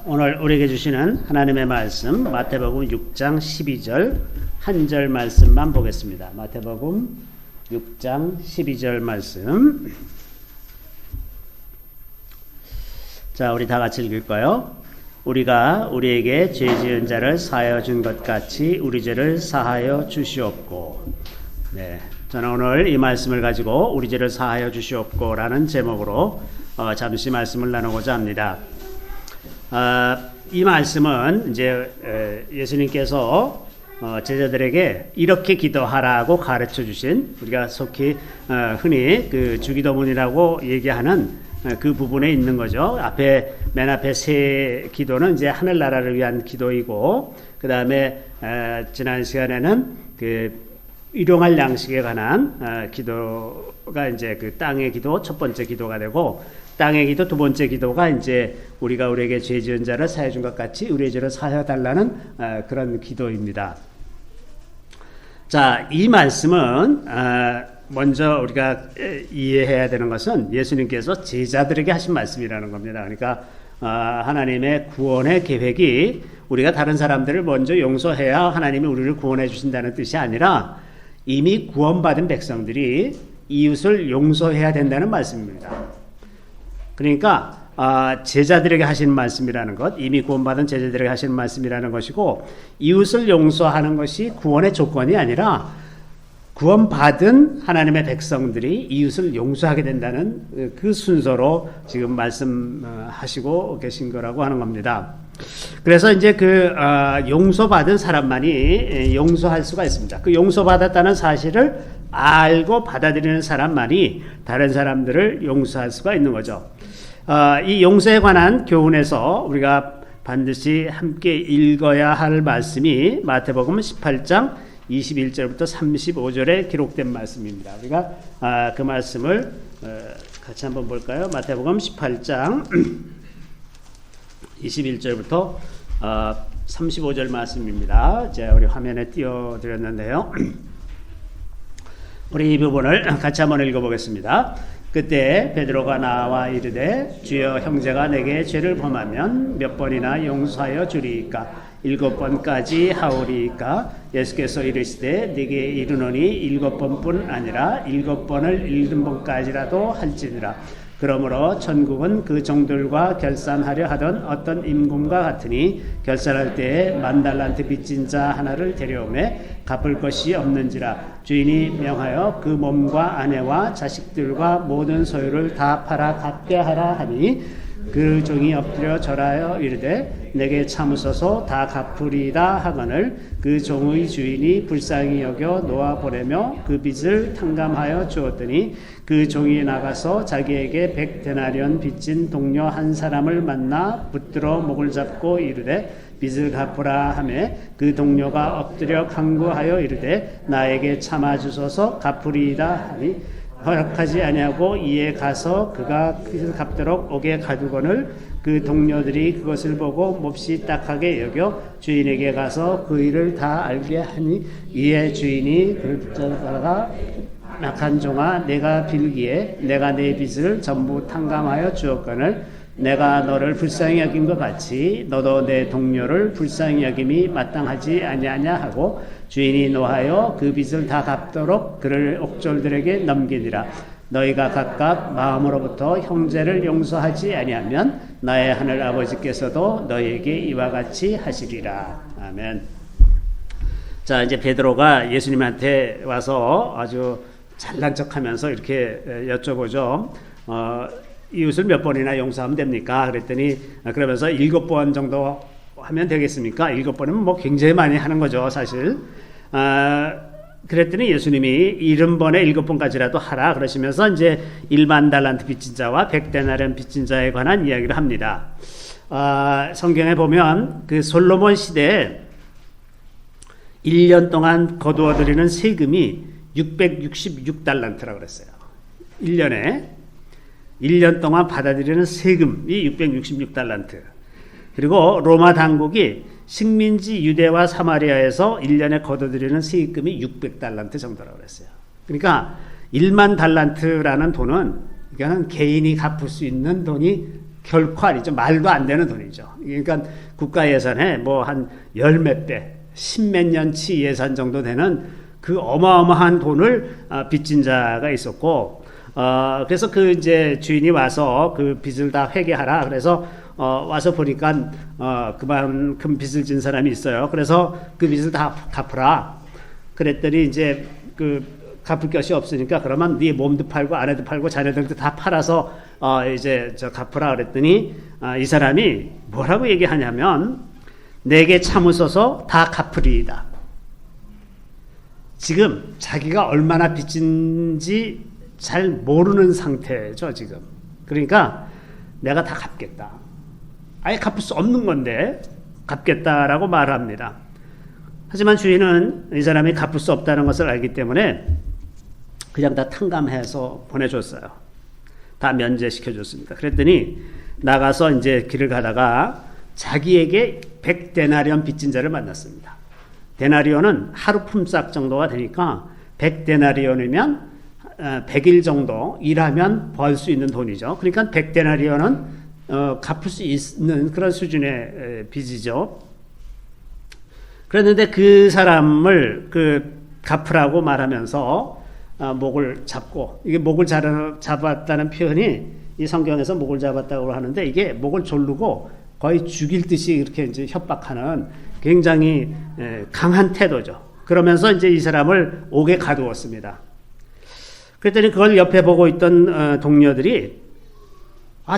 오늘 우리에게 주시는 하나님의 말씀 마태복음 6장 12절 한 절 말씀만 보겠습니다. 마태복음 6장 12절 말씀. 자, 우리 다 같이 읽을까요? 우리가 우리에게 죄 지은 자를 사하여 준 것 같이 우리 죄를 사하여 주시옵고. 네, 저는 오늘 이 말씀을 가지고 우리 죄를 사하여 주시옵고라는 제목으로 잠시 말씀을 나누고자 합니다. 이 말씀은 이제 예수님께서 제자들에게 이렇게 기도하라고 가르쳐 주신, 우리가 속히 흔히 그 주기도문이라고 얘기하는 그 부분에 있는 거죠. 맨 앞에 세 기도는 이제 하늘나라를 위한 기도이고, 그 다음에 지난 시간에는 그 일용할 양식에 관한 기도가 이제 그 땅의 기도 첫 번째 기도가 되고, 땅의 기도 두 번째 기도가 이제 우리가 우리에게 죄 지은 자를 사해 준 것 같이 우리의 죄를 사하여 달라는 그런 기도입니다. 자, 이 말씀은 먼저 우리가 이해해야 되는 것은 예수님께서 제자들에게 하신 말씀이라는 겁니다. 그러니까 하나님의 구원의 계획이 우리가 다른 사람들을 먼저 용서해야 하나님이 우리를 구원해 주신다는 뜻이 아니라 이미 구원받은 백성들이 이웃을 용서해야 된다는 말씀입니다. 그러니까 제자들에게 하신 말씀이라는 것, 이미 구원받은 제자들에게 하신 말씀이라는 것이고, 이웃을 용서하는 것이 구원의 조건이 아니라 구원받은 하나님의 백성들이 이웃을 용서하게 된다는 그 순서로 지금 말씀하시고 계신 거라고 하는 겁니다. 그래서 이제 그 용서받은 사람만이 용서할 수가 있습니다. 그 용서받았다는 사실을 알고 받아들이는 사람만이 다른 사람들을 용서할 수가 있는 거죠. 이 용서에 관한 교훈에서 우리가 반드시 함께 읽어야 할 말씀이 마태복음 18장 21절부터 35절에 기록된 말씀입니다. 우리가 그 말씀을 같이 한번 볼까요? 마태복음 18장 21절부터 35절 말씀입니다. 제가 우리 화면에 띄워드렸는데요. 우리 이 부분을 같이 한번 읽어보겠습니다. 그때 베드로가 나와 이르되 주여, 형제가 내게 죄를 범하면 몇 번이나 용서하여 주리이까? 7번까지 하오리이까? 예수께서 이르시되 네게 이르노니 7번뿐 아니라 7번을 7번까지라도 할지니라. 그러므로 천국은 그 종들과 결산하려 하던 어떤 임금과 같으니 결산할 때에 10,000달란트 빚진 자 하나를 데려오매 갚을 것이 없는지라. 주인이 명하여 그 몸과 아내와 자식들과 모든 소유를 다 팔아 갚게 하라 하니, 그 종이 엎드려 절하여 이르되 내게 참으소서 다 갚으리이다 하거늘 그 종의 주인이 불쌍히 여겨 놓아 보내며 그 빚을 탕감하여 주었더니, 그 종이 나가서 자기에게 100데나리온 빚진 동료 한 사람을 만나 붙들어 목을 잡고 이르되 빚을 갚으라 하매, 그 동료가 엎드려 간구하여 이르되 나에게 참아 주소서 갚으리이다 하니, 허락하지 아니하고 이에 가서 그가 빚을 갚도록 옥에 가두거늘 그 동료들이 그것을 보고 몹시 딱하게 여겨 주인에게 가서 그 일을 다 알게 하니, 이에 주인이 그 붙잡다가 악한 종아, 내가 빌기에 내가 내 빚을 전부 탕감하여 주었거늘 내가 너를 불쌍히 여긴 것 같이 너도 내 동료를 불쌍히 여김이 마땅하지 아니하냐 하고, 주인이 노하여 그 빚을 다 갚도록 그를 옥졸들에게 넘기니라. 너희가 각각 마음으로부터 형제를 용서하지 아니하면 나의 하늘 아버지께서도 너희에게 이와 같이 하시리라. 아멘. 자, 이제 베드로가 예수님한테 와서 아주 잘난 척하면서 이렇게 여쭤보죠. 이웃을 몇 번이나 용서하면 됩니까? 그랬더니 그러면서 7번 정도 하면 되겠습니까? 7번이면 뭐 굉장히 많이 하는 거죠, 사실. 그랬더니 예수님이 70번에 7번까지라도 하라 그러시면서 이제 10,000달란트 빚진 자와 100데나리온 빚진 자에 관한 이야기를 합니다. 성경에 보면 그 솔로몬 시대에 1년 동안 거두어들이는 세금이 666달란트라고 그랬어요. 1년 동안 받아들이는 세금이 666달란트. 그리고 로마 당국이 식민지 유대와 사마리아에서 1년에 거둬들이는 세금이 600달란트 정도라고 그랬어요. 그러니까 10,000달란트라는 돈은, 이거는 개인이 갚을 수 있는 돈이 결코 아니죠. 말도 안 되는 돈이죠. 그러니까 국가 예산에 뭐 한 열 몇 배, 십몇 년치 예산 정도 되는 그 어마어마한 돈을 빚진 자가 있었고, 그래서 그 이제 주인이 와서 그 빚을 다 회개하라. 그래서 와서 보니까 그만큼 빚을 진 사람이 있어요. 그래서 그 빚을 다 갚으라. 그랬더니 이제 그 갚을 것이 없으니까 그러면 네 몸도 팔고 아내도 팔고 자녀들도 다 팔아서 이제 저 갚으라 그랬더니 이 사람이 뭐라고 얘기하냐면 내게 참으소서 다 갚으리이다. 지금 자기가 얼마나 빚진지 잘 모르는 상태죠, 지금. 그러니까 내가 다 갚겠다. 아예 갚을 수 없는 건데 갚겠다라고 말합니다. 하지만 주인은 이 사람이 갚을 수 없다는 것을 알기 때문에 그냥 다 탕감해서 보내줬어요. 다 면제시켜줬습니다. 그랬더니 나가서 이제 길을 가다가 자기에게 100데나리온 빚진 자를 만났습니다. 데나리온은 하루 품삯 정도가 되니까 100데나리온이면 100일 정도 일하면 벌 수 있는 돈이죠. 그러니까 100데나리온은 갚을 수 있는 그런 수준의 빚이죠. 그랬는데 그 사람을 갚으라고 말하면서 목을 잡고, 이게 목을 잡았다는 표현이 이 성경에서 목을 잡았다고 하는데 이게 목을 조르고 거의 죽일 듯이 이렇게 이제 협박하는 굉장히 강한 태도죠. 그러면서 이제 이 사람을 옥에 가두었습니다. 그랬더니 그걸 옆에 보고 있던 동료들이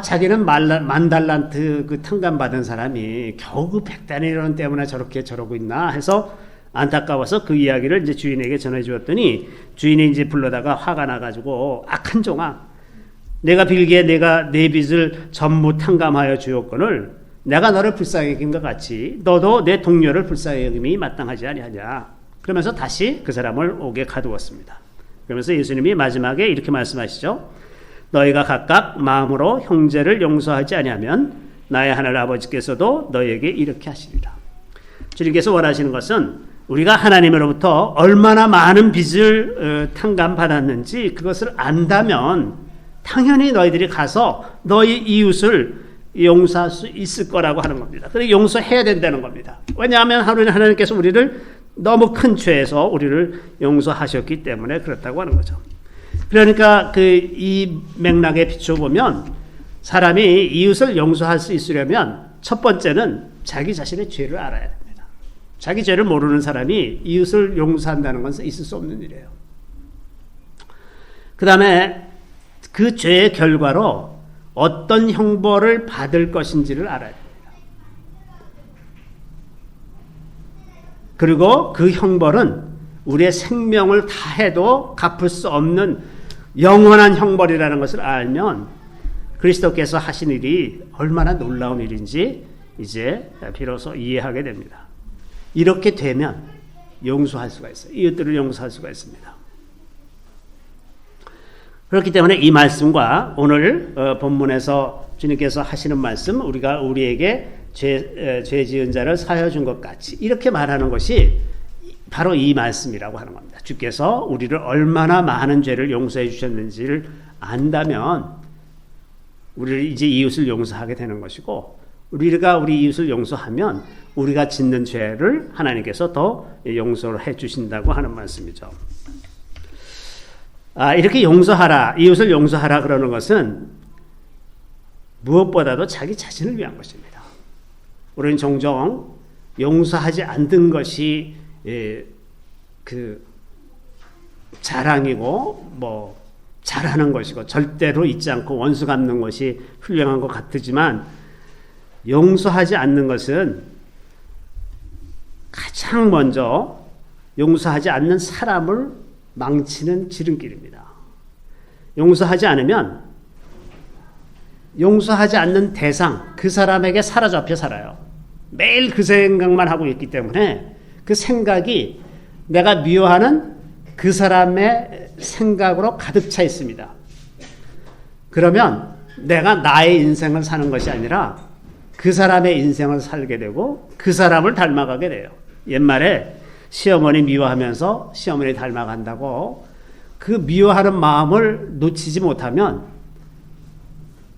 자기는 만 달란트 그 탕감 받은 사람이 겨우 그 100데나리온 때문에 저러고 있나 해서 안타까워서 그 이야기를 이제 주인에게 전해 주었더니 주인이 이제 불러다가 화가 나가지고 악한 종아, 내가 빌기에 내가 내 빚을 전부 탕감하여 주었거늘 내가 너를 불쌍히 여김과 같이 너도 내 동료를 불쌍히 여김이 마땅하지 아니하냐. 그러면서 다시 그 사람을 옥에 가두었습니다. 그러면서 예수님이 마지막에 이렇게 말씀하시죠. 너희가 각각 마음으로 형제를 용서하지 아니하면 나의 하늘 아버지께서도 너희에게 이렇게 하시리라. 주님께서 원하시는 것은 우리가 하나님으로부터 얼마나 많은 빚을 탕감받았는지 그것을 안다면 당연히 너희들이 가서 너희 이웃을 용서할 수 있을 거라고 하는 겁니다. 그래서 용서해야 된다는 겁니다. 왜냐하면 하나님께서 우리를 너무 큰 죄에서 우리를 용서하셨기 때문에 그렇다고 하는 거죠. 그러니까 이 맥락에 비춰보면 사람이 이웃을 용서할 수 있으려면 첫 번째는 자기 자신의 죄를 알아야 됩니다. 자기 죄를 모르는 사람이 이웃을 용서한다는 것은 있을 수 없는 일이에요. 그 다음에 그 죄의 결과로 어떤 형벌을 받을 것인지를 알아야 됩니다. 그리고 그 형벌은 우리의 생명을 다해도 갚을 수 없는 영원한 형벌이라는 것을 알면 그리스도께서 하신 일이 얼마나 놀라운 일인지 이제 비로소 이해하게 됩니다. 이렇게 되면 용서할 수가 있어요. 이웃들을 용서할 수가 있습니다. 그렇기 때문에 이 말씀과 오늘 본문에서 주님께서 하시는 말씀, 우리가 우리에게 죄 지은 자를 사하여 준 것 같이 이렇게 말하는 것이 바로 이 말씀이라고 하는 겁니다. 주께서 우리를 얼마나 많은 죄를 용서해 주셨는지를 안다면 우리를 이제 이웃을 용서하게 되는 것이고, 우리가 우리 이웃을 용서하면 우리가 짓는 죄를 하나님께서 더 용서를 해 주신다고 하는 말씀이죠. 이렇게 용서하라, 이웃을 용서하라 그러는 것은 무엇보다도 자기 자신을 위한 것입니다. 우리는 종종 용서하지 않는 것이 그 자랑이고 뭐 잘하는 것이고 절대로 잊지 않고 원수 갚는 것이 훌륭한 것 같지만, 용서하지 않는 것은 가장 먼저 용서하지 않는 사람을 망치는 지름길입니다. 용서하지 않으면 용서하지 않는 대상, 그 사람에게 사로잡혀 살아요. 매일 그 생각만 하고 있기 때문에 그 생각이 내가 미워하는 그 사람의 생각으로 가득 차 있습니다. 그러면 내가 나의 인생을 사는 것이 아니라 그 사람의 인생을 살게 되고 그 사람을 닮아가게 돼요. 옛말에 시어머니 미워하면서 시어머니 닮아간다고, 그 미워하는 마음을 놓치지 못하면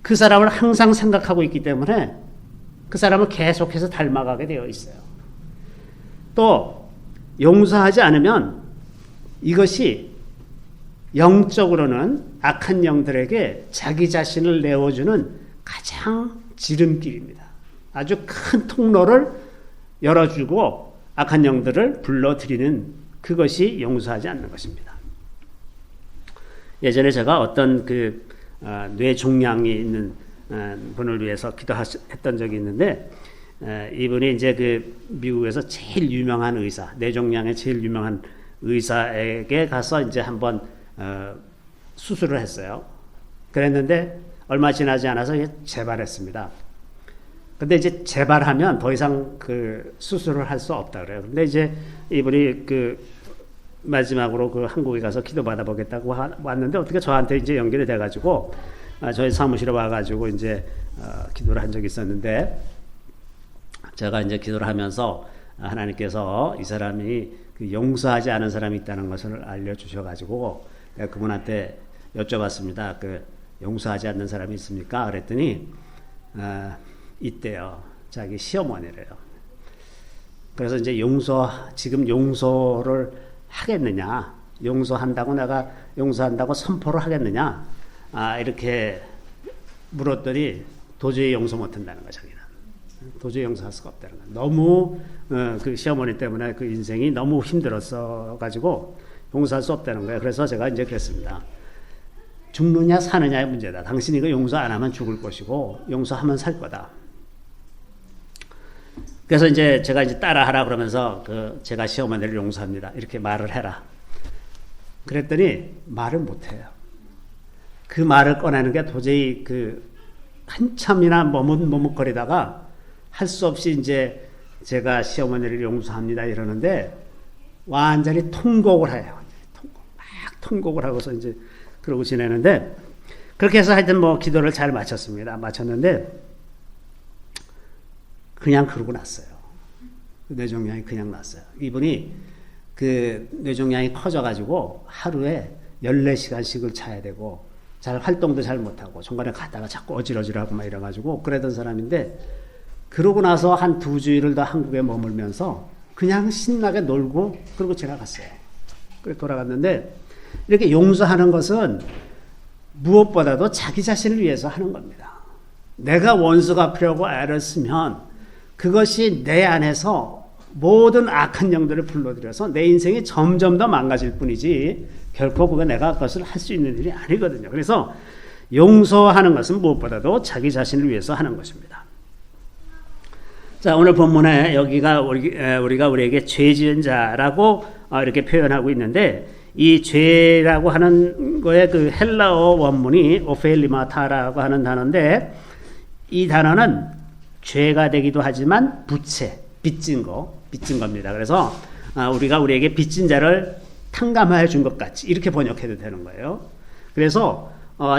그 사람을 항상 생각하고 있기 때문에 그 사람을 계속해서 닮아가게 되어 있어요. 또 용서하지 않으면 이것이 영적으로는 악한 영들에게 자기 자신을 내어주는 가장 지름길입니다. 아주 큰 통로를 열어주고 악한 영들을 불러들이는 그것이 용서하지 않는 것입니다. 예전에 제가 어떤 뇌종양이 있는 분을 위해서 기도했던 적이 있는데, 이분이 이제 미국에서 제일 유명한 의사, 뇌종양의 제일 유명한 의사에게 가서 이제 한번 수술을 했어요. 그랬는데 얼마 지나지 않아서 재발했습니다. 근데 이제 재발하면 더 이상 수술을 할 수 없다 그래요. 근데 이제 이분이 마지막으로 한국에 가서 기도 받아보겠다고 왔는데, 어떻게 저한테 이제 연결이 돼가지고 저희 사무실에 와가지고 이제 기도를 한 적이 있었는데, 제가 이제 기도를 하면서 하나님께서 이 사람이 용서하지 않은 사람이 있다는 것을 알려주셔가지고 그분한테 여쭤봤습니다. 용서하지 않는 사람이 있습니까? 그랬더니 있대요. 자기 시어머니래요. 그래서 이제 지금 용서를 하겠느냐, 내가 용서한다고 선포를 하겠느냐, 이렇게 물었더니 도저히 용서 못한다는 거죠. 자기는 도저히 용서할 수가 없다는 거예요. 너무 그 시어머니 때문에 그 인생이 너무 힘들었어 가지고 용서할 수 없다는 거예요. 그래서 제가 이제 그랬습니다. 죽느냐 사느냐의 문제다. 당신이 이거 용서 안 하면 죽을 것이고 용서하면 살 거다. 그래서 이제 제가 이제 따라하라 그러면서 제가 시어머니를 용서합니다, 이렇게 말을 해라. 그랬더니 말을 못해요. 그 말을 꺼내는 게 도저히 한참이나 머뭇거리다가 할 수 없이 이제 제가 시어머니를 용서합니다 이러는데 완전히 통곡을 해요. 막 통곡을 하고서 이제 그러고 지내는데, 그렇게 해서 하여튼 기도를 잘 마쳤는데 그냥 그러고 났어요. 뇌종양이 그냥 났어요. 이분이 뇌종양이 커져가지고 하루에 14시간씩을 자야 되고 잘 활동도 잘 못하고 중간에 가다가 자꾸 어지러지하고 막 이래가지고 그러던 사람인데, 그러고 나서 한 2주일을 더 한국에 머물면서 그냥 신나게 놀고 그러고 지나갔어요. 그래 돌아갔는데, 이렇게 용서하는 것은 무엇보다도 자기 자신을 위해서 하는 겁니다. 내가 원수 갚으려고 애를 쓰면 그것이 내 안에서 모든 악한 영들을 불러들여서 내 인생이 점점 더 망가질 뿐이지 결코 내가 그것을 할 수 있는 일이 아니거든요. 그래서 용서하는 것은 무엇보다도 자기 자신을 위해서 하는 것입니다. 자, 오늘 본문에 여기가 우리가 우리에게 죄 지은 자라고 이렇게 표현하고 있는데, 이 죄라고 하는 거의 헬라어 원문이 오펠리마타라고 하는 단어인데, 이 단어는 죄가 되기도 하지만 부채, 빚진 겁니다. 그래서 우리가 우리에게 빚진 자를 탕감하여 준 것 같이 이렇게 번역해도 되는 거예요. 그래서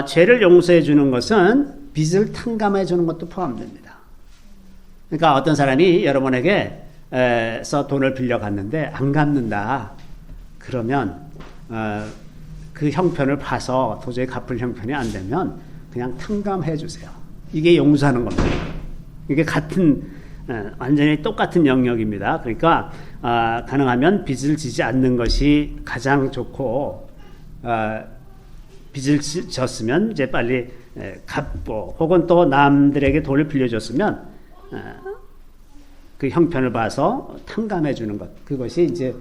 죄를 용서해 주는 것은 빚을 탕감해 주는 것도 포함됩니다. 그러니까 어떤 사람이 여러분에게서 돈을 빌려갔는데 안 갚는다 그러면 그 형편을 봐서 도저히 갚을 형편이 안 되면 그냥 탕감해 주세요. 이게 용서하는 겁니다. 이게 완전히 똑같은 영역입니다. 그러니까 가능하면 빚을 지지 않는 것이 가장 좋고, 빚을 졌으면 이제 빨리 갚고, 혹은 또 남들에게 돈을 빌려줬으면 그 형편을 봐서 탕감해 주는 것, 그것이 이제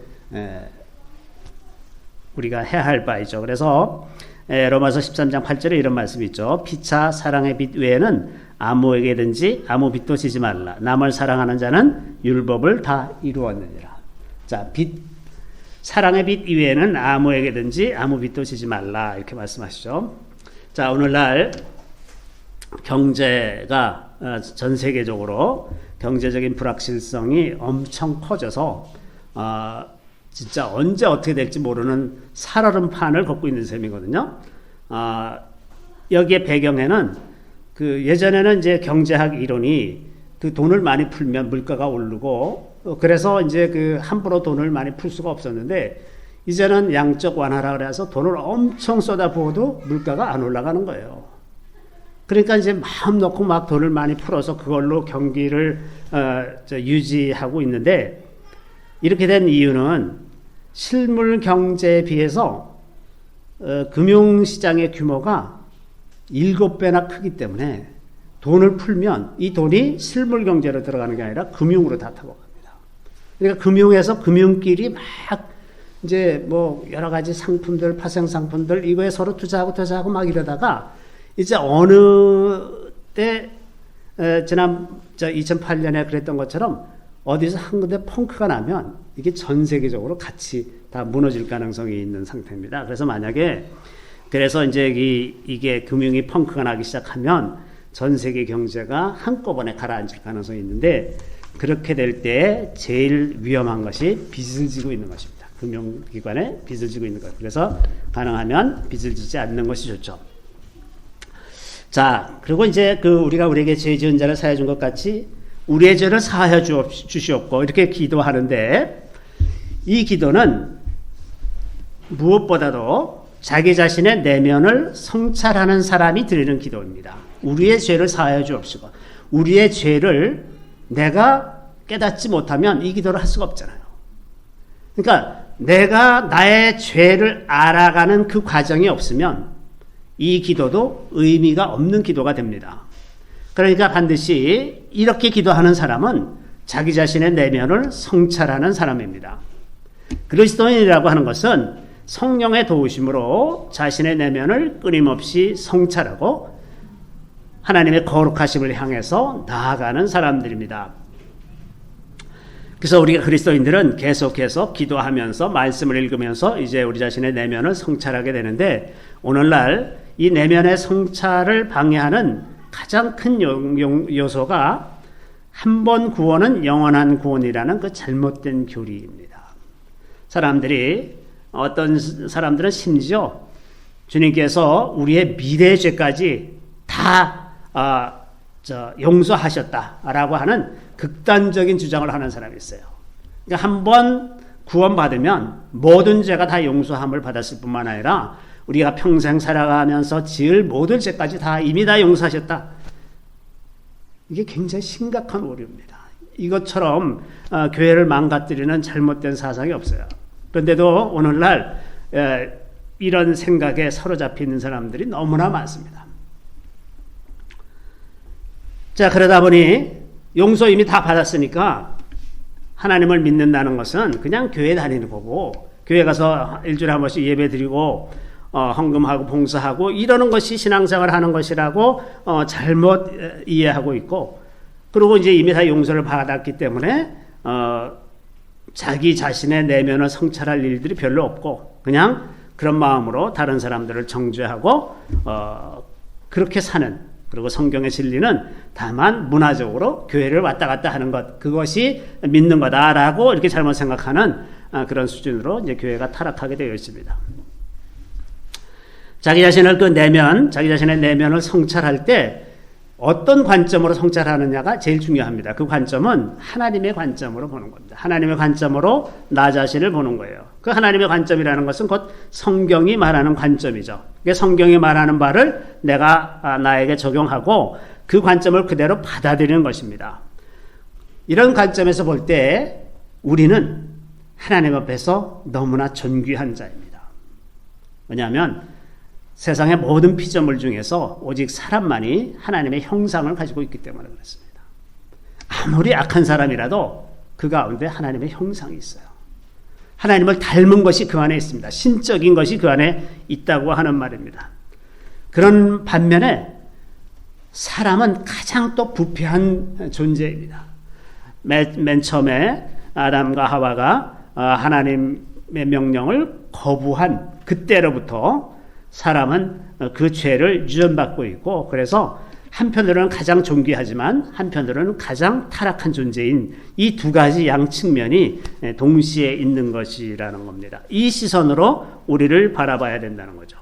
우리가 해야 할 바이죠. 그래서 로마서 13장 8절에 이런 말씀이 있죠. 피차 사랑의 빚 외에는 아무에게든지 아무 빚도 지지 말라. 남을 사랑하는 자는 율법을 다 이루었느니라. 자, 사랑의 빚 이외에는 아무에게든지 아무 빚도 지지 말라, 이렇게 말씀하시죠. 자, 오늘날 경제가 전 세계적으로 경제적인 불확실성이 엄청 커져서 진짜 언제 어떻게 될지 모르는 살얼음판을 걷고 있는 셈이거든요. 여기에 배경에는 예전에는 이제 경제학 이론이 돈을 많이 풀면 물가가 오르고, 그래서 이제 함부로 돈을 많이 풀 수가 없었는데, 이제는 양적 완화라 그래서 돈을 엄청 쏟아부어도 물가가 안 올라가는 거예요. 그러니까 이제 마음 놓고 막 돈을 많이 풀어서 그걸로 경기를 유지하고 있는데, 이렇게 된 이유는 실물 경제에 비해서 금융시장의 규모가 7배나 크기 때문에 돈을 풀면 이 돈이 실물 경제로 들어가는 게 아니라 금융으로 다 타고 갑니다. 그러니까 금융에서 금융끼리 막 이제 뭐 여러 가지 상품들, 파생 상품들 이거에 서로 투자하고 막 이러다가 이제 어느 때 지난 2008년에 그랬던 것처럼 어디서 한 군데 펑크가 나면 이게 전 세계적으로 같이 다 무너질 가능성이 있는 상태입니다. 그래서 만약에 그래서 이제 이게 금융이 펑크가 나기 시작하면 전 세계 경제가 한꺼번에 가라앉을 가능성이 있는데, 그렇게 될 때 제일 위험한 것이 빚을 지고 있는 것입니다. 금융기관에 빚을 지고 있는 것. 그래서 가능하면 빚을 지지 않는 것이 좋죠. 자, 그리고 이제 우리가 우리에게 죄 지은 자를 사하여 준 것 같이 우리의 죄를 사하여 주시옵고 이렇게 기도하는데, 이 기도는 무엇보다도 자기 자신의 내면을 성찰하는 사람이 드리는 기도입니다. 우리의 죄를 사하여 주옵시고, 우리의 죄를 내가 깨닫지 못하면 이 기도를 할 수가 없잖아요. 그러니까 내가 나의 죄를 알아가는 그 과정이 없으면 이 기도도 의미가 없는 기도가 됩니다. 그러니까 반드시 이렇게 기도하는 사람은 자기 자신의 내면을 성찰하는 사람입니다. 그리스도인이라고 하는 것은 성령의 도우심으로 자신의 내면을 끊임없이 성찰하고 하나님의 거룩하심을 향해서 나아가는 사람들입니다. 그래서 우리가 그리스도인들은 계속해서 기도하면서 말씀을 읽으면서 이제 우리 자신의 내면을 성찰하게 되는데, 오늘날 이 내면의 성찰을 방해하는 가장 큰 요소가 한 번 구원은 영원한 구원이라는 그 잘못된 교리입니다. 어떤 사람들은 심지어 주님께서 우리의 미래의 죄까지 다 용서하셨다라고 하는 극단적인 주장을 하는 사람이 있어요. 그러니까 한 번 구원받으면 모든 죄가 다 용서함을 받았을 뿐만 아니라 우리가 평생 살아가면서 지을 모든 죄까지 다 이미 다 용서하셨다. 이게 굉장히 심각한 오류입니다. 이것처럼 교회를 망가뜨리는 잘못된 사상이 없어요. 그런데도 오늘날 이런 생각에 사로잡혀 있는 사람들이 너무나 많습니다. 자, 그러다 보니 용서 이미 다 받았으니까 하나님을 믿는다는 것은 그냥 교회 다니는 거고, 교회 가서 일주일에 한 번씩 예배 드리고 헌금하고 봉사하고 이러는 것이 신앙생활 하는 것이라고 잘못 이해하고 있고, 그리고 이제 이미 다 용서를 받았기 때문에 자기 자신의 내면을 성찰할 일들이 별로 없고 그냥 그런 마음으로 다른 사람들을 정죄하고 그렇게 사는, 그리고 성경의 진리는 다만 문화적으로 교회를 왔다 갔다 하는 것, 그것이 믿는 거다라고 이렇게 잘못 생각하는 그런 수준으로 이제 교회가 타락하게 되어 있습니다. 자기 자신의 내면을 성찰할 때 어떤 관점으로 성찰하느냐가 제일 중요합니다. 그 관점은 하나님의 관점으로 보는 겁니다. 하나님의 관점으로 나 자신을 보는 거예요. 그 하나님의 관점이라는 것은 곧 성경이 말하는 관점이죠. 성경이 말하는 바를 내가 나에게 적용하고 그 관점을 그대로 받아들이는 것입니다. 이런 관점에서 볼 때 우리는 하나님 앞에서 너무나 존귀한 자입니다. 왜냐하면 세상의 모든 피조물 중에서 오직 사람만이 하나님의 형상을 가지고 있기 때문에 그렇습니다. 아무리 악한 사람이라도 그 가운데 하나님의 형상이 있어요. 하나님을 닮은 것이 그 안에 있습니다. 신적인 것이 그 안에 있다고 하는 말입니다. 그런 반면에 사람은 가장 또 부패한 존재입니다. 맨 처음에 아담과 하와가 하나님의 명령을 거부한 그때로부터 사람은 그 죄를 유전받고 있고, 그래서 한편으로는 가장 존귀하지만 한편으로는 가장 타락한 존재인 이 두 가지 양측면이 동시에 있는 것이라는 겁니다. 이 시선으로 우리를 바라봐야 된다는 거죠.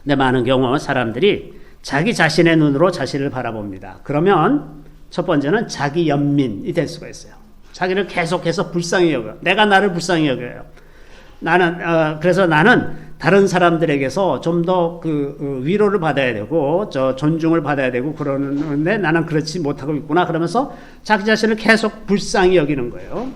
근데 많은 경우 사람들이 자기 자신의 눈으로 자신을 바라봅니다. 그러면 첫 번째는 자기 연민이 될 수가 있어요. 자기를 계속해서 불쌍히 여겨요. 내가 나를 불쌍히 여겨요. 그래서 나는 다른 사람들에게서 좀 더 위로를 받아야 되고, 존중을 받아야 되고, 그러는데 나는 그렇지 못하고 있구나. 그러면서 자기 자신을 계속 불쌍히 여기는 거예요.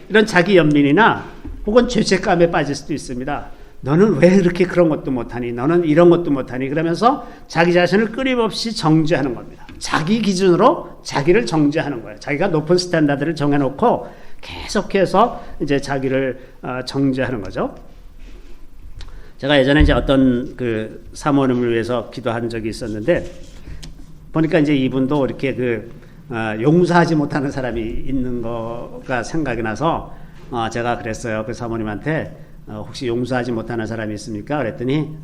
이런 자기 연민이나 혹은 죄책감에 빠질 수도 있습니다. 너는 왜 이렇게 그런 것도 못하니? 너는 이런 것도 못하니? 그러면서 자기 자신을 끊임없이 정죄하는 겁니다. 자기 기준으로 자기를 정죄하는 거예요. 자기가 높은 스탠다드를 정해놓고 계속해서 이제 자기를 정죄하는 거죠. 제가 예전에 이제 어떤 그 사모님을 위해서 기도한 적이 있었는데, 보니까 이제 이분도 이렇게 용서하지 못하는 사람이 있는 거가 생각이 나서 제가 그랬어요. 그 사모님한테 혹시 용서하지 못하는 사람이 있습니까? 그랬더니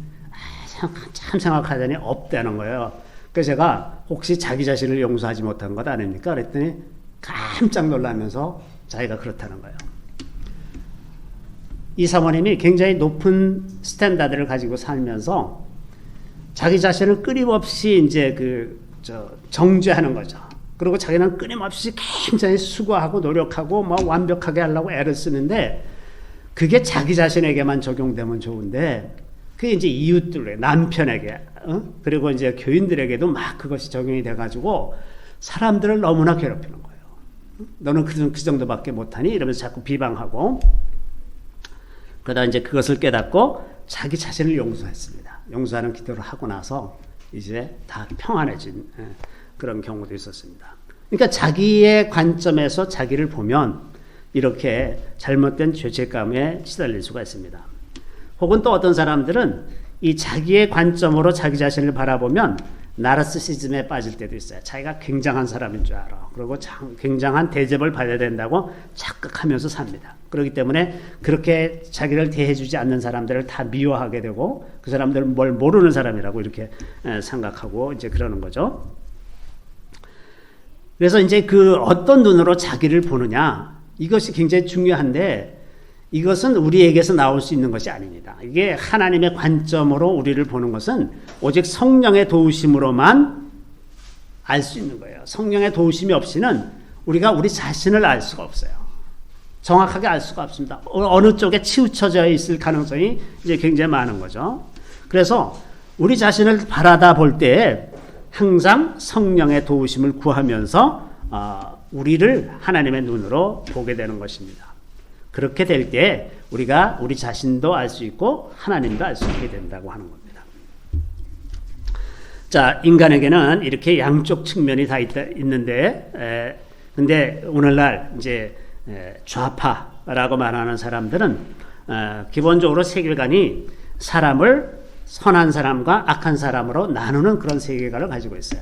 참 생각하더니 없다는 거예요. 그래서 제가 혹시 자기 자신을 용서하지 못한 것 아닙니까? 그랬더니 깜짝 놀라면서 자기가 그렇다는 거예요. 이 사모님이 굉장히 높은 스탠다드를 가지고 살면서 자기 자신을 끊임없이 이제 정죄하는 거죠. 그리고 자기는 끊임없이 굉장히 수고하고 노력하고 뭐 완벽하게 하려고 애를 쓰는데, 그게 자기 자신에게만 적용되면 좋은데, 그게 이제 이웃들에게, 남편에게, 그리고 이제 교인들에게도 막 그것이 적용이 돼가지고 사람들을 너무나 괴롭히는 거예요. 너는 그 정도밖에 못하니? 이러면서 자꾸 비방하고, 그러다 이제 그것을 깨닫고 자기 자신을 용서했습니다. 용서하는 기도를 하고 나서 이제 다 평안해진 그런 경우도 있었습니다. 그러니까 자기의 관점에서 자기를 보면 이렇게 잘못된 죄책감에 시달릴 수가 있습니다. 혹은 또 어떤 사람들은 이 자기의 관점으로 자기 자신을 바라보면 나르시시즘에 빠질 때도 있어요. 자기가 굉장한 사람인 줄 알아. 그리고 굉장한 대접을 받아야 된다고 착각하면서 삽니다. 그렇기 때문에 그렇게 자기를 대해주지 않는 사람들을 다 미워하게 되고, 그 사람들은 뭘 모르는 사람이라고 이렇게 생각하고 이제 그러는 거죠. 그래서 이제 어떤 눈으로 자기를 보느냐, 이것이 굉장히 중요한데, 이것은 우리에게서 나올 수 있는 것이 아닙니다. 이게 하나님의 관점으로 우리를 보는 것은 오직 성령의 도우심으로만 알 수 있는 거예요. 성령의 도우심이 없이는 우리가 우리 자신을 알 수가 없어요. 정확하게 알 수가 없습니다. 어느 쪽에 치우쳐져 있을 가능성이 이제 굉장히 많은 거죠. 그래서 우리 자신을 바라다 볼 때 항상 성령의 도우심을 구하면서 우리를 하나님의 눈으로 보게 되는 것입니다. 그렇게 될 때 우리가 우리 자신도 알 수 있고 하나님도 알 수 있게 된다고 하는 겁니다. 자, 인간에게는 이렇게 양쪽 측면이 다 있는데, 근데 오늘날 이제 좌파라고 말하는 사람들은 기본적으로 세계관이 사람을 선한 사람과 악한 사람으로 나누는 그런 세계관을 가지고 있어요.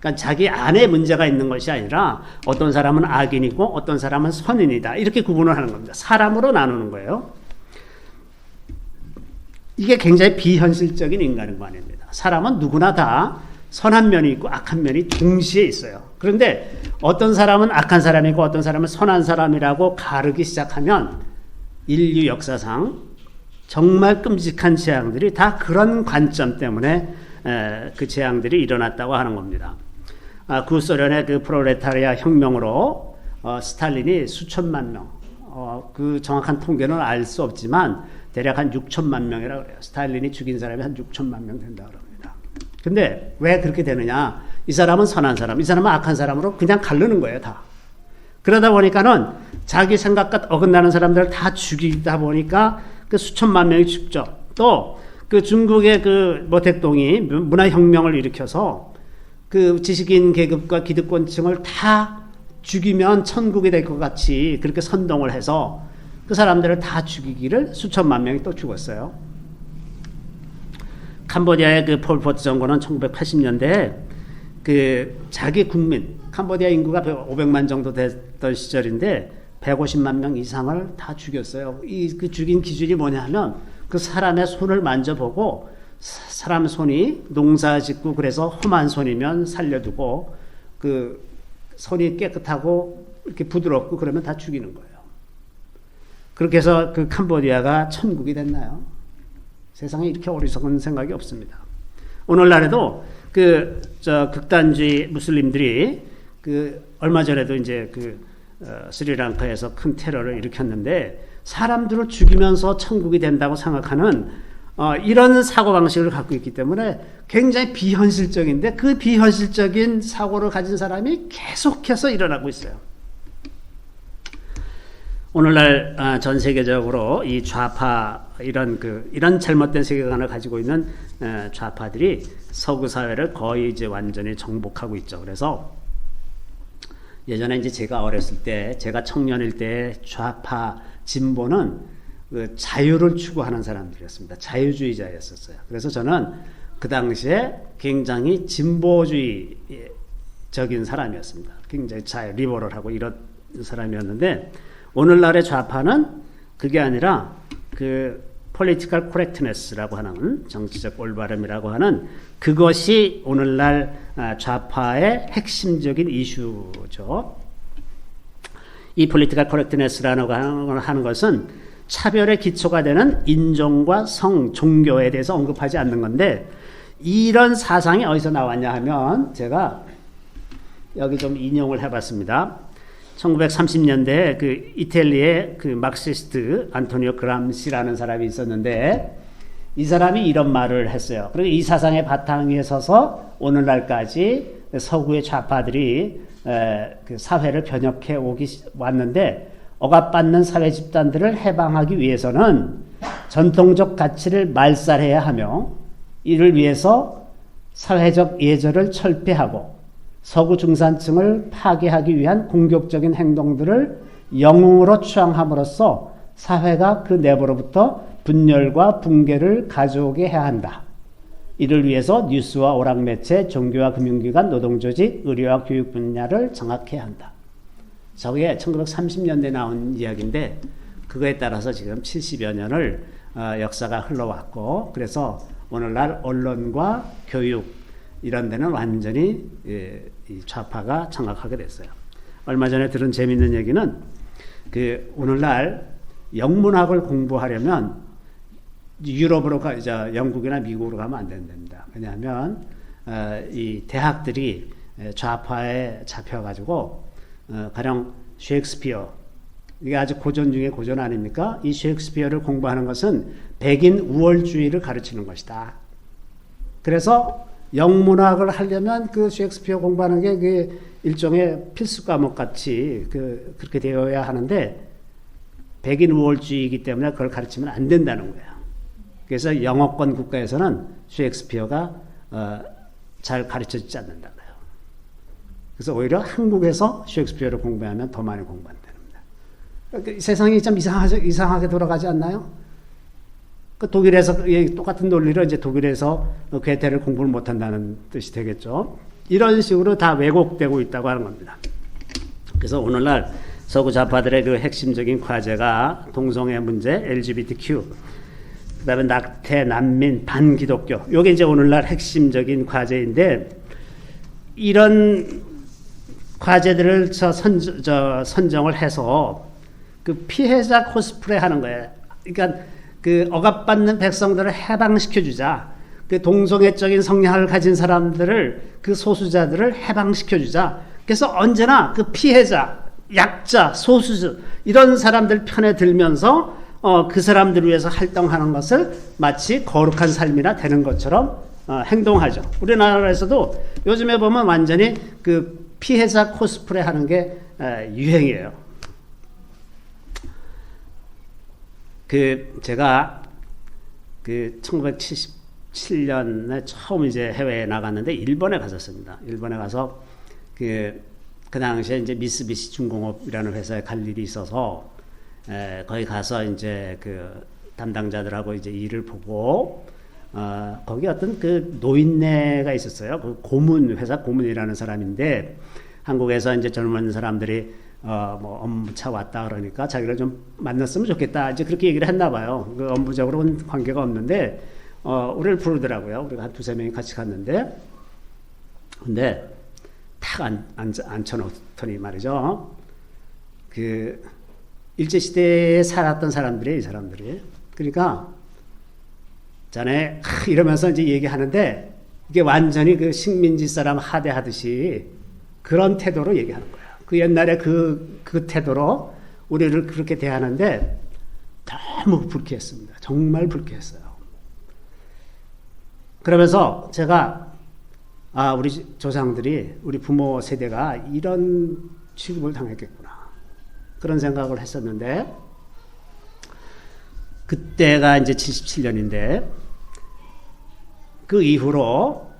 그러니까 자기 안에 문제가 있는 것이 아니라 어떤 사람은 악인이고 어떤 사람은 선인이다, 이렇게 구분을 하는 겁니다. 사람으로 나누는 거예요. 이게 굉장히 비현실적인 인간관입니다. 사람은 누구나 다 선한 면이 있고 악한 면이 동시에 있어요. 그런데 어떤 사람은 악한 사람이고 어떤 사람은 선한 사람이라고 가르기 시작하면 인류 역사상 정말 끔찍한 재앙들이 다 그런 관점 때문에 그 재앙들이 일어났다고 하는 겁니다. 구소련의 그 프롤레타리아 혁명으로 스탈린이 수천만 명, 그 정확한 통계는 알 수 없지만 대략 한 6천만 명이라고 그래요. 스탈린이 죽인 사람이 한 6천만 명 된다고 합니다. 근데 왜 그렇게 되느냐? 이 사람은 선한 사람, 이 사람은 악한 사람으로 그냥 가르는 거예요, 다. 그러다 보니까는 자기 생각과 어긋나는 사람들을 다 죽이다 보니까 그 수천만 명이 죽죠. 또 그 중국의 그 모택동이 문화혁명을 일으켜서 그 지식인 계급과 기득권층을 다 죽이면 천국이 될 것 같이 그렇게 선동을 해서 그 사람들을 다 죽이기를 수천만 명이 또 죽었어요. 캄보디아의 그 폴포트 정권은 1980년대에 그 자기 국민, 캄보디아 인구가 500만 정도 됐던 시절인데 150만 명 이상을 다 죽였어요. 그 죽인 기준이 뭐냐 하면 그 사람의 손을 만져보고 사람 손이 농사 짓고 그래서 험한 손이면 살려두고 그 손이 깨끗하고 이렇게 부드럽고 그러면 다 죽이는 거예요. 그렇게 해서 그 캄보디아가 천국이 됐나요? 세상에 이렇게 어리석은 생각이 없습니다. 오늘날에도 극단주의 무슬림들이 얼마 전에도 이제 스리랑카에서 큰 테러를 일으켰는데 사람들을 죽이면서 천국이 된다고 생각하는 이런 사고방식을 갖고 있기 때문에 굉장히 비현실적인데 그 비현실적인 사고를 가진 사람이 계속해서 일어나고 있어요. 오늘날 전 세계적으로 이 좌파 이런 잘못된 세계관을 가지고 있는 좌파들이 서구 사회를 거의 이제 완전히 정복하고 있죠. 그래서 예전에 이제 제가 어렸을 때, 제가 청년일 때 좌파 진보는 그 자유를 추구하는 사람들이었습니다. 자유주의자였었어요. 그래서 저는 그 당시에 굉장히 진보주의적인 사람이었습니다. 굉장히 리버럴하고 이런 사람이었는데 오늘날의 좌파는 그게 아니라 그 political correctness라고 하는 정치적 올바름이라고 하는 그것이 오늘날 좌파의 핵심적인 이슈죠. 이 political correctness라고 하는 것은 차별의 기초가 되는 인종과 성, 종교에 대해서 언급하지 않는 건데 이런 사상이 어디서 나왔냐 하면 제가 여기 좀 인용을 해봤습니다. 1930년대 그 이탈리아의 그 막시스트 안토니오 그람시라는 사람이 있었는데 이 사람이 이런 말을 했어요. 그리고 이 사상의 바탕 위에 서서 오늘날까지 서구의 좌파들이 그 사회를 변혁해 왔는데 억압받는 사회 집단들을 해방하기 위해서는 전통적 가치를 말살해야 하며 이를 위해서 사회적 예절을 철폐하고 서구 중산층을 파괴하기 위한 공격적인 행동들을 영웅으로 추앙함으로써 사회가 그 내부로부터 분열과 붕괴를 가져오게 해야 한다. 이를 위해서 뉴스와 오락매체, 종교와 금융기관, 노동조직, 의료와 교육 분야를 장악해야 한다. 저게 1930년대에 나온 이야기인데 그거에 따라서 지금 70여 년을 역사가 흘러왔고 그래서 오늘날 언론과 교육 이런 데는 완전히 이 좌파가 장악하게 됐어요. 얼마 전에 들은 재미있는 얘기는 그 오늘날 영문학을 공부하려면 유럽으로 영국이나 미국으로 가면 안 된답니다. 왜냐하면 이 대학들이 좌파에 잡혀가지고 가령 셰익스피어 이게 아주 고전 중에 고전 아닙니까? 이 셰익스피어를 공부하는 것은 백인 우월주의를 가르치는 것이다. 그래서 영문학을 하려면 그 셰익스피어 공부하는 게 그 일종의 필수 과목 같이 그렇게 되어야 하는데 백인 우월주의이기 때문에 그걸 가르치면 안 된다는 거예요. 그래서 영어권 국가에서는 셰익스피어가 잘 가르쳐지지 않는다고요. 그래서 오히려 한국에서 셰익스피어를 공부하면 더 많이 공부한답니다. 그러니까 세상이 좀 이상하게 돌아가지 않나요? 그 독일에서 똑같은 논리로 이제 독일에서 괴테를 공부를 못한다는 뜻이 되겠죠. 이런 식으로 다 왜곡되고 있다고 하는 겁니다. 그래서 오늘날 서구 좌파들의 그 핵심적인 과제가 동성애 문제, LGBTQ, 그다음에 낙태, 난민, 반기독교. 이게 이제 오늘날 핵심적인 과제인데 이런 과제들을 선정을 해서 그 피해자 코스프레 하는 거예요. 그러니까 그 억압받는 백성들을 해방시켜주자. 그 동성애적인 성향을 가진 사람들을 그 소수자들을 해방시켜주자. 그래서 언제나 그 피해자, 약자, 소수자 이런 사람들 편에 들면서 그 사람들을 위해서 활동하는 것을 마치 거룩한 삶이나 되는 것처럼 행동하죠. 우리나라에서도 요즘에 보면 완전히 그 피해자 코스프레 하는 게 유행이에요. 제가 1977년에 처음 이제 해외에 나갔는데 일본에 갔었습니다. 일본에 가서 그 당시에 이제 미쓰비시 중공업이라는 회사에 갈 일이 있어서 거기 가서 이제 그 담당자들하고 이제 일을 보고 거기 어떤 그 노인네가 있었어요. 그 회사 고문이라는 사람인데 한국에서 이제 젊은 사람들이 뭐 업무차 왔다 그러니까 자기를 좀 만났으면 좋겠다. 이제 그렇게 얘기를 했나 봐요. 그 업무적으로는 관계가 없는데 우리를 부르더라고요. 우리가 한 두세 명이 같이 갔는데 근데 탁 앉혀놓더니 말이죠. 그 일제시대에 살았던 사람들이 이 사람들이 그러니까 자네 이러면서 이제 얘기하는데 이게 완전히 그 식민지 사람 하대하듯이 그런 태도로 얘기하는 거예요. 그 옛날에 그 태도로 우리를 그렇게 대하는데 너무 불쾌했습니다. 정말 불쾌했어요. 그러면서 제가 우리 조상들이, 우리 부모 세대가 이런 취급을 당했겠구나, 그런 생각을 했었는데, 그때가 이제 77년인데 그 이후로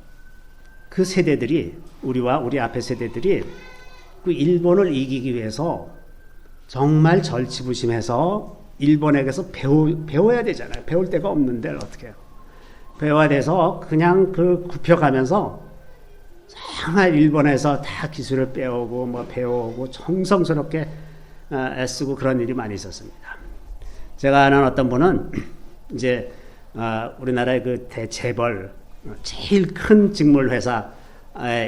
그 세대들이, 우리와 우리 앞에 세대들이 그 일본을 이기기 위해서 정말 절치부심해서 일본에게서 배워야 되잖아요. 배울 데가 없는데 어떻게 해요? 배워야 돼서 그냥 그 굽혀가면서 정말 일본에서 다 기술을 빼오고 뭐 배워오고 정성스럽게 애쓰고 그런 일이 많이 있었습니다. 제가 아는 어떤 분은 이제 우리나라의 그 대재벌 제일 큰 직물 회사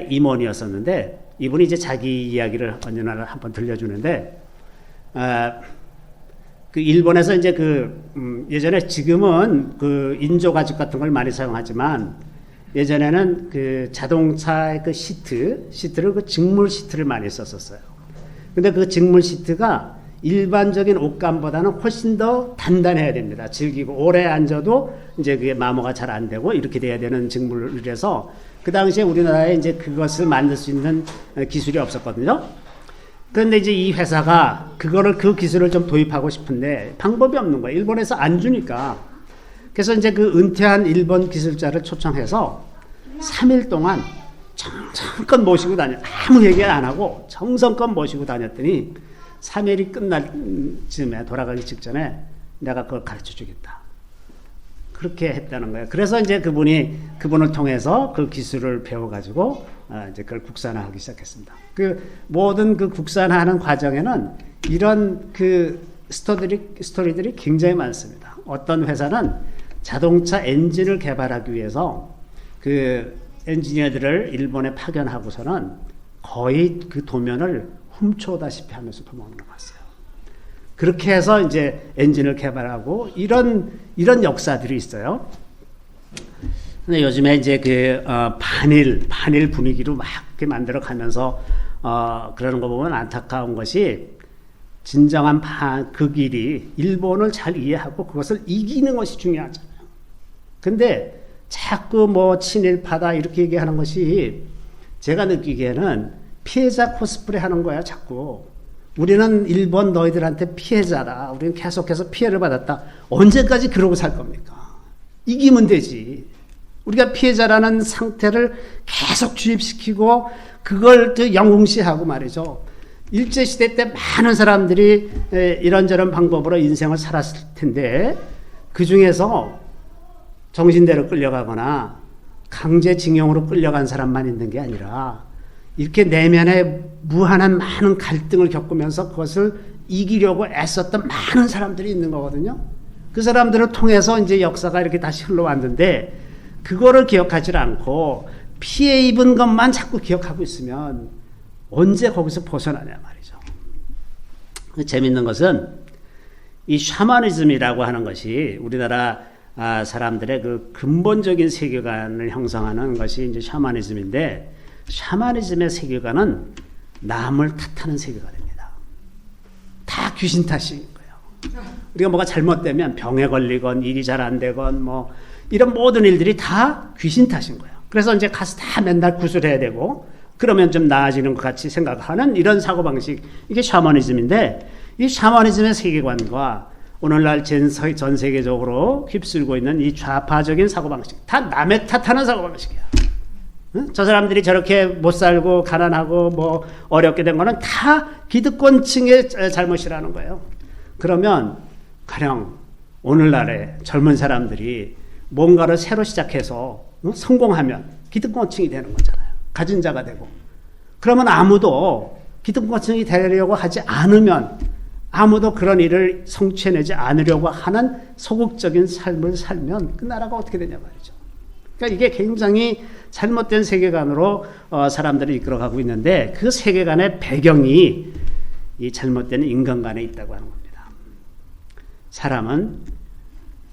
임원이었었는데, 이분이 이제 자기 이야기를 언제나 한번 들려주는데, 그 일본에서 이제 예전에, 지금은 그 인조 가죽 같은 걸 많이 사용하지만 예전에는 그 자동차의 그 시트를 그 직물 시트를 많이 썼었어요. 근데 그 직물 시트가 일반적인 옷감보다는 훨씬 더 단단해야 됩니다. 질기고 오래 앉아도 이제 그게 마모가 잘 안 되고 이렇게 돼야 되는 직물이라서 그 당시에 우리나라에 이제 그것을 만들 수 있는 기술이 없었거든요. 그런데 이제 이 회사가 그 기술을 좀 도입하고 싶은데 방법이 없는 거예요. 일본에서 안 주니까. 그래서 이제 그 은퇴한 일본 기술자를 초청해서 3일 동안 정성껏 모시고 아무 얘기 안 하고 정성껏 모시고 다녔더니 3일이 끝날 즈음에, 돌아가기 직전에 내가 그걸 가르쳐 주겠다, 그렇게 했다는 거예요. 그래서 이제 그분을 통해서 그 기술을 배워가지고 이제 그걸 국산화하기 시작했습니다. 그 모든 그 국산화하는 과정에는 이런 그 스토리들이 굉장히 많습니다. 어떤 회사는 자동차 엔진을 개발하기 위해서 그 엔지니어들을 일본에 파견하고서는 거의 그 도면을 훔쳐다시피 하면서 도망을 갔어요. 그렇게 해서 이제 엔진을 개발하고 이런 역사들이 있어요. 근데 요즘에 이제 반일 분위기로 막 이렇게 만들어 가면서 그러는 거 보면 안타까운 것이, 진정한 그 길이 일본을 잘 이해하고 그것을 이기는 것이 중요하잖아요. 근데 자꾸 뭐 친일파다 이렇게 얘기하는 것이 제가 느끼기에는 피해자 코스프레 하는 거야, 자꾸. 우리는 일본 너희들한테 피해자다, 우리는 계속해서 피해를 받았다. 언제까지 그러고 살 겁니까? 이기면 되지. 우리가 피해자라는 상태를 계속 주입시키고 그걸 또 영웅시하고 말이죠. 일제시대 때 많은 사람들이 이런저런 방법으로 인생을 살았을 텐데, 그 중에서 정신대로 끌려가거나 강제징용으로 끌려간 사람만 있는 게 아니라 이렇게 내면에 무한한 많은 갈등을 겪으면서 그것을 이기려고 애썼던 많은 사람들이 있는 거거든요. 그 사람들을 통해서 이제 역사가 이렇게 다시 흘러왔는데, 그거를 기억하지 않고 피해 입은 것만 자꾸 기억하고 있으면 언제 거기서 벗어나냐 말이죠. 재밌는 것은 이 샤머니즘이라고 하는 것이 우리나라 사람들의 그 근본적인 세계관을 형성하는 것이 이제 샤머니즘인데, 샤머니즘의 세계관은 남을 탓하는 세계관입니다. 다 귀신 탓인 거예요. 우리가 뭐가 잘못되면 병에 걸리건 일이 잘 안 되건 뭐 이런 모든 일들이 다 귀신 탓인 거예요. 그래서 이제 가서 다 맨날 구슬해야 되고 그러면 좀 나아지는 것 같이 생각하는 이런 사고방식, 이게 샤머니즘인데, 이 샤머니즘의 세계관과 오늘날 전 세계적으로 휩쓸고 있는 이 좌파적인 사고방식, 다 남의 탓하는 사고방식이야. 응? 저 사람들이 저렇게 못 살고 가난하고 뭐 어렵게 된 거는 다 기득권층의 잘못이라는 거예요. 그러면 가령 오늘날의 젊은 사람들이 뭔가를 새로 시작해서 성공하면 기득권층이 되는 거잖아요. 가진 자가 되고. 그러면 아무도 기득권층이 되려고 하지 않으면, 아무도 그런 일을 성취해내지 않으려고 하는 소극적인 삶을 살면 그 나라가 어떻게 되냐 말이죠. 그러니까 이게 굉장히 잘못된 세계관으로 사람들을 이끌어가고 있는데, 그 세계관의 배경이 이 잘못된 인간관에 있다고 하는 겁니다. 사람은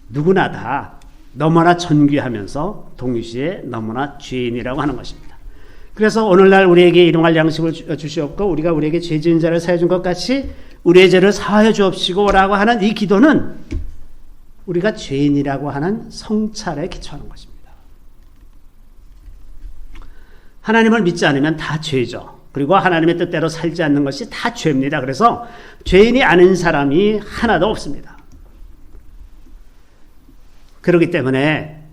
누구나 다 너무나 존귀하면서 동시에 너무나 죄인이라고 하는 것입니다. 그래서 오늘날 우리에게 일용할 양식을 주시옵고 우리가 우리에게 죄 지은 자를 사해 준 것 같이 우리의 죄를 사하여 주옵시고 라고 하는 이 기도는 우리가 죄인이라고 하는 성찰에 기초하는 것입니다. 하나님을 믿지 않으면 다 죄죠. 그리고 하나님의 뜻대로 살지 않는 것이 다 죄입니다. 그래서 죄인이 아닌 사람이 하나도 없습니다. 그렇기 때문에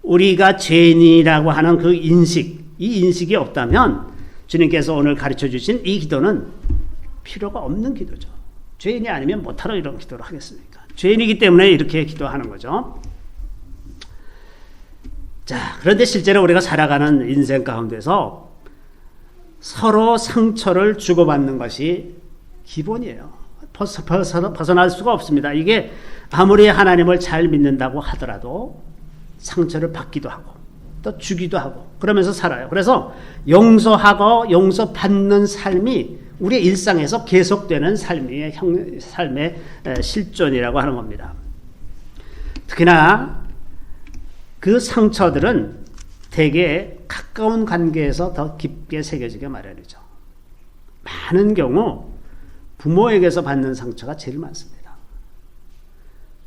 우리가 죄인이라고 하는 그 인식, 이 인식이 없다면 주님께서 오늘 가르쳐 주신 이 기도는 필요가 없는 기도죠. 죄인이 아니면 못하러 이런 기도를 하겠습니까? 죄인이기 때문에 이렇게 기도하는 거죠. 자, 그런데 실제로 우리가 살아가는 인생 가운데서 서로 상처를 주고받는 것이 기본이에요. 벗어날 수가 없습니다. 이게 아무리 하나님을 잘 믿는다고 하더라도 상처를 받기도 하고 또 주기도 하고 그러면서 살아요. 그래서 용서하고 용서받는 삶이 우리의 일상에서 계속되는 삶의 실존이라고 하는 겁니다. 특히나 그 상처들은 대개 가까운 관계에서 더 깊게 새겨지게 마련이죠. 많은 경우 부모에게서 받는 상처가 제일 많습니다.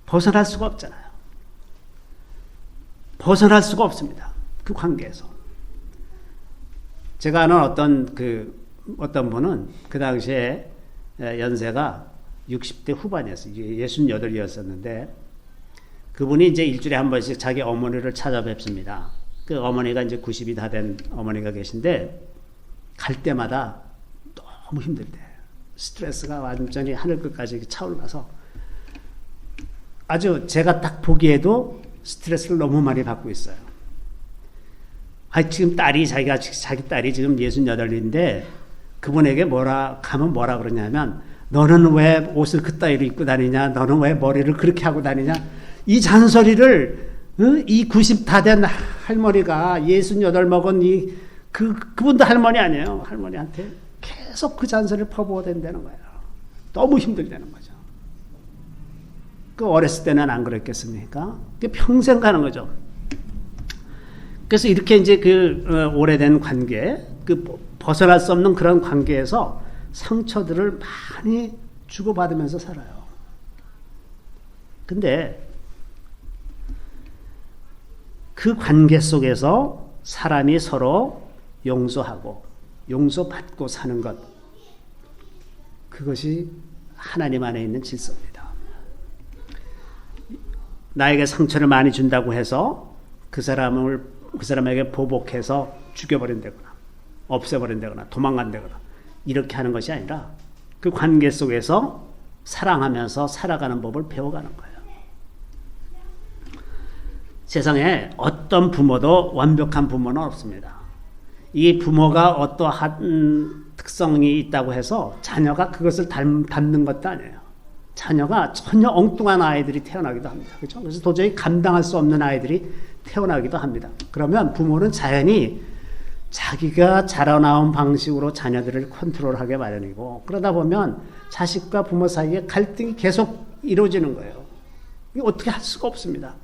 벗어날 수가 없잖아요. 벗어날 수가 없습니다. 그 관계에서. 제가 아는 어떤 분은 그 당시에 연세가 60대 후반이었어요. 68이었었는데 그분이 이제 일주일에 한 번씩 자기 어머니를 찾아뵙습니다. 그 어머니가 이제 90이 다 된 어머니가 계신데 갈 때마다 너무 힘들대. 스트레스가 완전히 하늘 끝까지 차올라서 아주 제가 딱 보기에도 스트레스를 너무 많이 받고 있어요. 지금 자기 딸이 지금 68인데 그분에게 뭐라 그러냐면 너는 왜 옷을 그따위로 입고 다니냐? 너는 왜 머리를 그렇게 하고 다니냐? 이 잔소리를 이 90 다 된 할머니가 68 먹은 그분도 할머니 아니에요. 할머니한테 계속 그 잔소리를 퍼부어댄다는 거예요. 너무 힘들다는 거죠. 그 어렸을 때는 안 그랬겠습니까? 평생 가는 거죠. 그래서 이렇게 이제 오래된 관계, 벗어날 수 없는 그런 관계에서 상처들을 많이 주고받으면서 살아요. 근데 그 관계 속에서 사람이 서로 용서하고 용서받고 사는 것, 그것이 하나님 안에 있는 질서입니다. 나에게 상처를 많이 준다고 해서 그 사람에게 보복해서 죽여버린다거나 없애버린다거나 도망간다거나 이렇게 하는 것이 아니라 그 관계 속에서 사랑하면서 살아가는 법을 배워가는 거예요. 세상에 어떤 부모도 완벽한 부모는 없습니다. 이 부모가 어떠한 특성이 있다고 해서 자녀가 그것을 닮는 것도 아니에요. 자녀가 전혀 엉뚱한 아이들이 태어나기도 합니다. 그렇죠? 그래서 도저히 감당할 수 없는 아이들이 태어나기도 합니다. 그러면 부모는 자연히 자기가 자라나온 방식으로 자녀들을 컨트롤하게 마련이고, 그러다 보면 자식과 부모 사이에 갈등이 계속 이루어지는 거예요. 이거 어떻게 할 수가 없습니다.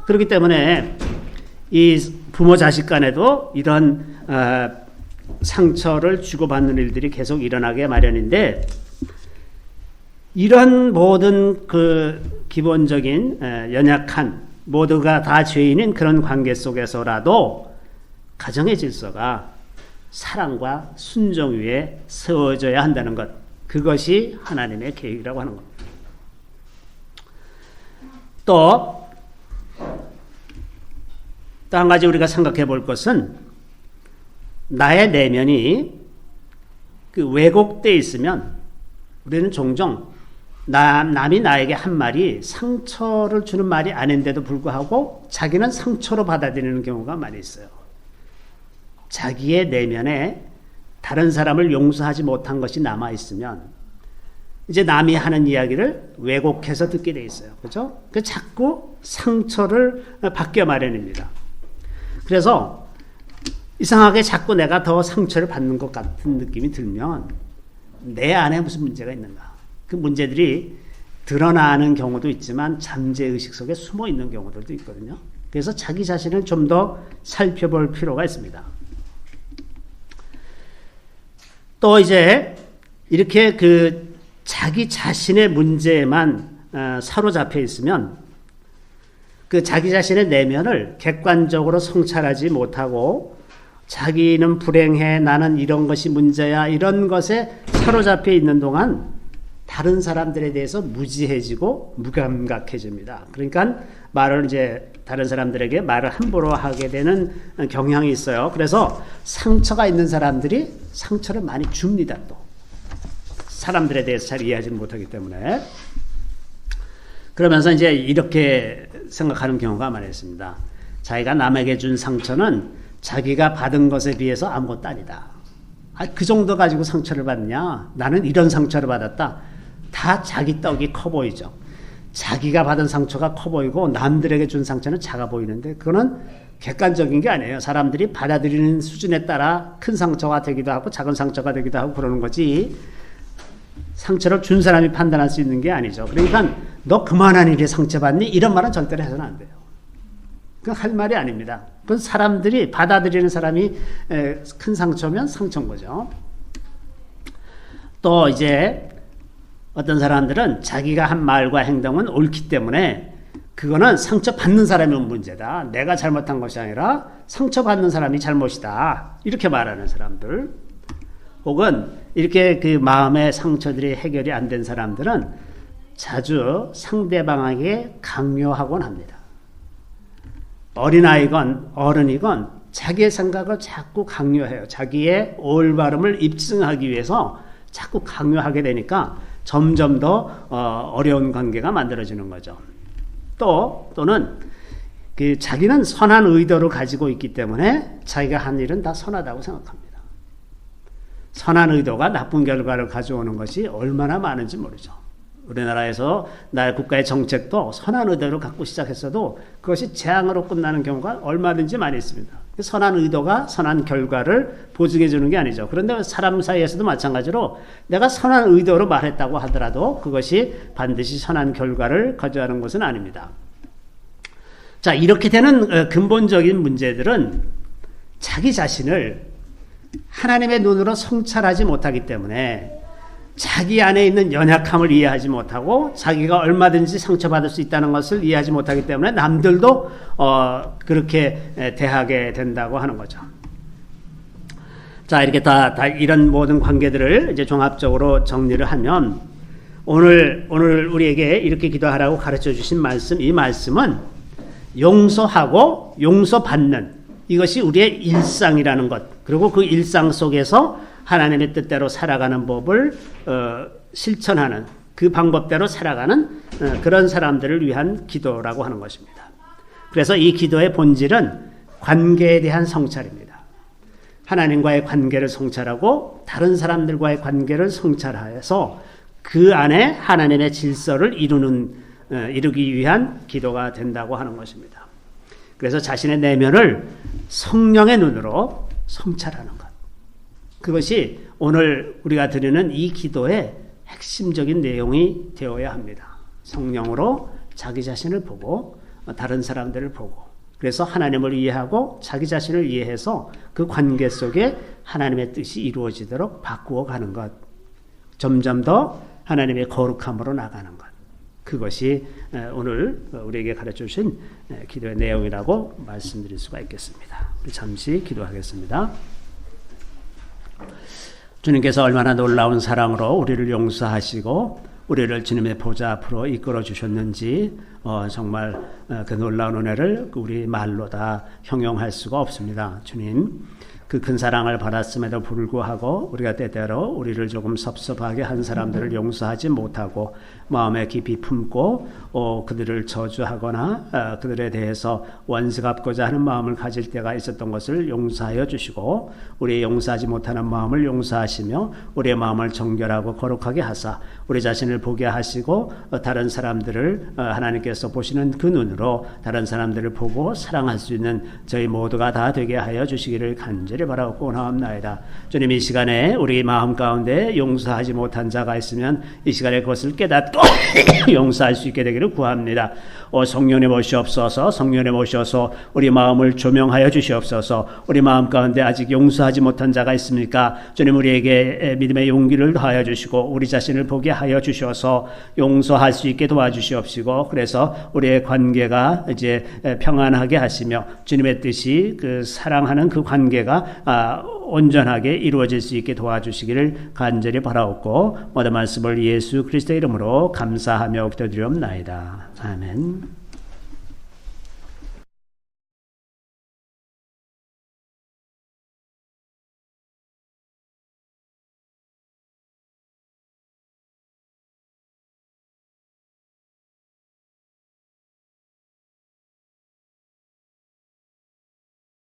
그렇기 때문에 이 부모 자식 간에도 이런 상처를 주고받는 일들이 계속 일어나게 마련인데, 이런 모든 그 기본적인 연약한, 모두가 다 죄인인 그런 관계 속에서라도 가정의 질서가 사랑과 순종 위에 세워져야 한다는 것, 그것이 하나님의 계획이라고 하는 겁니다. 또 한 가지 우리가 생각해 볼 것은, 나의 내면이 왜곡되어 있으면 우리는 종종 남이 나에게 한 말이 상처를 주는 말이 아닌데도 불구하고 자기는 상처로 받아들이는 경우가 많이 있어요. 자기의 내면에 다른 사람을 용서하지 못한 것이 남아있으면 이제 남이 하는 이야기를 왜곡해서 듣게 돼 있어요. 그렇죠? 자꾸 상처를 받게 마련입니다. 그래서 이상하게 자꾸 내가 더 상처를 받는 것 같은 느낌이 들면 내 안에 무슨 문제가 있는가? 그 문제들이 드러나는 경우도 있지만 잠재의식 속에 숨어 있는 경우들도 있거든요. 그래서 자기 자신을 좀 더 살펴볼 필요가 있습니다. 또 이제 이렇게 자기 자신의 문제에만 사로잡혀 있으면 그 자기 자신의 내면을 객관적으로 성찰하지 못하고 자기는 불행해, 나는 이런 것이 문제야, 이런 것에 사로잡혀 있는 동안 다른 사람들에 대해서 무지해지고 무감각해집니다. 그러니까 말을 이제 다른 사람들에게 말을 함부로 하게 되는 경향이 있어요. 그래서 상처가 있는 사람들이 상처를 많이 줍니다. 또 사람들에 대해서 잘 이해하지 못하기 때문에. 그러면서 이제 이렇게 생각하는 경우가 많이 있습니다. 자기가 남에게 준 상처는 자기가 받은 것에 비해서 아무것도 아니다. 그 정도 가지고 상처를 받냐? 나는 이런 상처를 받았다. 다 자기 떡이 커 보이죠. 자기가 받은 상처가 커 보이고 남들에게 준 상처는 작아 보이는데 그거는 객관적인 게 아니에요. 사람들이 받아들이는 수준에 따라 큰 상처가 되기도 하고 작은 상처가 되기도 하고 그러는 거지, 상처를 준 사람이 판단할 수 있는 게 아니죠. 그러니까 너 그만한 일에 상처받니? 이런 말은 절대로 해서는 안 돼요. 그건 할 말이 아닙니다. 그건 사람들이 받아들이는 사람이 큰 상처면 상처인 거죠. 또 이제 어떤 사람들은 자기가 한 말과 행동은 옳기 때문에 그거는 상처받는 사람이 문제다. 내가 잘못한 것이 아니라 상처받는 사람이 잘못이다. 이렇게 말하는 사람들. 혹은 이렇게 그 마음의 상처들이 해결이 안 된 사람들은 자주 상대방에게 강요하곤 합니다. 어린아이건 어른이건 자기의 생각을 자꾸 강요해요. 자기의 올바름을 입증하기 위해서 자꾸 강요하게 되니까 점점 더 어려운 관계가 만들어지는 거죠. 또는 그 자기는 선한 의도를 가지고 있기 때문에 자기가 한 일은 다 선하다고 생각합니다. 선한 의도가 나쁜 결과를 가져오는 것이 얼마나 많은지 모르죠. 우리나라에서 나라 국가의 정책도 선한 의도를 갖고 시작했어도 그것이 재앙으로 끝나는 경우가 얼마든지 많이 있습니다. 선한 의도가 선한 결과를 보증해 주는 게 아니죠. 그런데 사람 사이에서도 마찬가지로 내가 선한 의도로 말했다고 하더라도 그것이 반드시 선한 결과를 가져가는 것은 아닙니다. 자, 이렇게 되는 근본적인 문제들은 자기 자신을 하나님의 눈으로 성찰하지 못하기 때문에 자기 안에 있는 연약함을 이해하지 못하고 자기가 얼마든지 상처받을 수 있다는 것을 이해하지 못하기 때문에 남들도 그렇게 대하게 된다고 하는 거죠. 자, 이렇게 다 이런 모든 관계들을 이제 종합적으로 정리를 하면 오늘 우리에게 이렇게 기도하라고 가르쳐 주신 말씀, 이 말씀은 용서하고 용서받는 이것이 우리의 일상이라는 것, 그리고 그 일상 속에서 하나님의 뜻대로 살아가는 법을 실천하는 그 방법대로 살아가는 그런 사람들을 위한 기도라고 하는 것입니다. 그래서 이 기도의 본질은 관계에 대한 성찰입니다. 하나님과의 관계를 성찰하고 다른 사람들과의 관계를 성찰하여서 그 안에 하나님의 질서를 이루기 위한 기도가 된다고 하는 것입니다. 그래서 자신의 내면을 성령의 눈으로 성찰하는 것, 그것이 오늘 우리가 드리는 이 기도의 핵심적인 내용이 되어야 합니다. 성령으로 자기 자신을 보고 다른 사람들을 보고, 그래서 하나님을 이해하고 자기 자신을 이해해서 그 관계 속에 하나님의 뜻이 이루어지도록 바꾸어 가는 것, 점점 더 하나님의 거룩함으로 나가는 것, 그것이 오늘 우리에게 가르쳐 주신 기도의 내용이라고 말씀드릴 수가 있겠습니다. 우리 잠시 기도하겠습니다. 주님께서 얼마나 놀라운 사랑으로 우리를 용서하시고 우리를 주님의 보좌 앞으로 이끌어 주셨는지 정말 그 놀라운 은혜를 우리 말로 다 형용할 수가 없습니다. 주님, 그 큰 사랑을 받았음에도 불구하고 우리가 때때로 우리를 조금 섭섭하게 한 사람들을 용서하지 못하고 마음에 깊이 품고 그들을 저주하거나 그들에 대해서 원수갚고자 하는 마음을 가질 때가 있었던 것을 용서하여 주시고, 우리의 용서하지 못하는 마음을 용서하시며 우리의 마음을 정결하고 거룩하게 하사 우리 자신을 보게 하시고 다른 사람들을 하나님께서 보시는 그 눈으로 다른 사람들을 보고 사랑할 수 있는 저희 모두가 다 되게 하여 주시기를 간절히 바라고 원하옵나이다. 주님, 이 시간에 우리 마음 가운데 용서하지 못한 자가 있으면 이 시간에 그것을 깨닫고 용서할 수 있게 되기를 구합니다. 성령님 오시옵소서. 성령님 오셔서 우리 마음을 조명하여 주시옵소서. 우리 마음 가운데 아직 용서하지 못한 자가 있습니까? 주님 우리에게 믿음의 용기를 더하여 주시고 우리 자신을 보게 하여 주셔서 용서할 수 있게 도와주시옵시고, 그래서 우리의 관계가 이제 평안하게 하시며 주님의 뜻이 그 사랑하는 그 관계가 온전하게 이루어질 수 있게 도와주시기를 간절히 바라옵고 모든 말씀을 예수 그리스도의 이름으로 감사하며 기도드리옵나이다. 아멘.